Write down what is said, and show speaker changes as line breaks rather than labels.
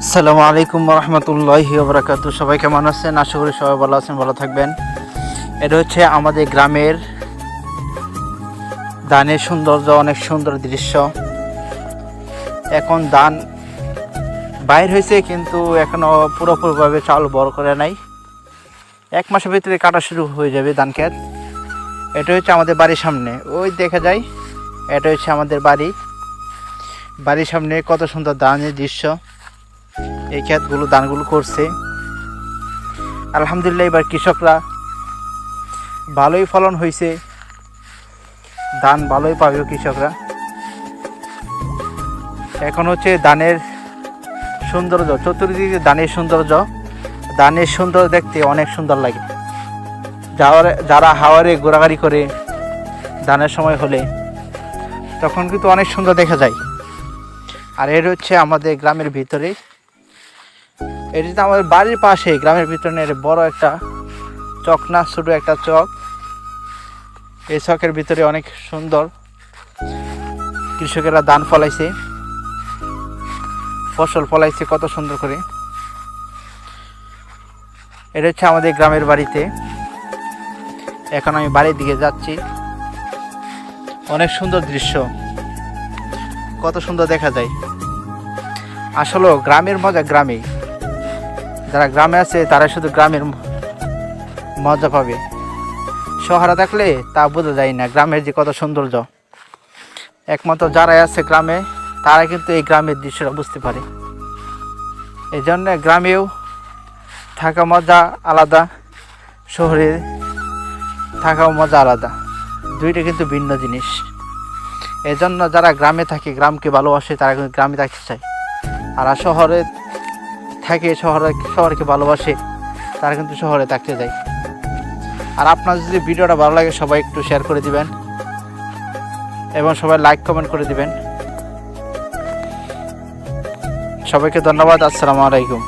আসসালামু আলাইকুম রহমতুল্লাহি ওয়া সবাই কেমন আছেন? আশা করি সবাই ভালো আছেন, ভালো থাকবেন। এটা হচ্ছে আমাদের গ্রামের ধানের সৌন্দর্য, অনেক সুন্দর দৃশ্য। এখন ধান বাইর হয়েছে কিন্তু এখনও পুরোপুরিভাবে চাউল বড় করে নাই। 1 মাসের ভিতরে কাটা শুরু হয়ে যাবে ধান ক্ষেত। এটা হচ্ছে আমাদের বাড়ির সামনে, ওই দেখা যায়। এটা হচ্ছে আমাদের বাড়ির সামনে কত সুন্দর ধানের দৃশ্য। এই ক্ষেতগুলো ধানগুলো করছে আলহামদুলিল্লাহ। এবার কৃষকরা ভালোই ফলন হয়েছে, ধান ভালোই পাবে কৃষকরা। এখন হচ্ছে ধানের সৌন্দর্য, চতুর্দিকে ধানের সৌন্দর্য দেখতে অনেক সুন্দর লাগে। যারা হাওয়ারে ঘোরাঘুরি করে ধানের সময় হলে তখন কিন্তু অনেক সুন্দর দেখা যায়। আর এর হচ্ছে আমাদের গ্রামের ভিতরে, এটি তো আমাদের বাড়ির পাশে, গ্রামের ভিতরে বড় একটা চক না, ছোট একটা চক। এই চকের ভিতরে অনেক সুন্দর কৃষকেরা ধান ফলাইছে, ফসল ফলাইছে কত সুন্দর করে। এটা হচ্ছে আমাদের গ্রামের বাড়িতে। এখন আমি বাড়ির দিকে যাচ্ছি। অনেক সুন্দর দৃশ্য, কত সুন্দর দেখা যায়। আসলে গ্রামের মজা গ্রামে, যারা গ্রামে আছে তারা শুধু গ্রামের মজা পাবে। শহরে থাকলে তা বোঝা যায় না গ্রামের যে কত সৌন্দর্য। একমাত্র যারা আছে গ্রামে তারা কিন্তু এই গ্রামের দৃশ্যটা বুঝতে পারে। এই জন্য গ্রামেও থাকা মজা আলাদা, শহরে থাকাও মজা আলাদা, দুইটা কিন্তু ভিন্ন জিনিস। এই জন্য যারা গ্রামে থাকে, গ্রামকে ভালোবাসে, তারা কিন্তু গ্রামে থাকতে চায়। আর শহরে থাকে, শহরকে ভালোবাসে, তারা কিন্তু শহরে থাকতে যায়। আর আপনার যদি ভিডিওটা ভালো লাগে সবাই একটু শেয়ার করে দিবেন এবং সবাই লাইক কমেন্ট করে দিবেন। সবাইকে ধন্যবাদ। আসসালামু আলাইকুম।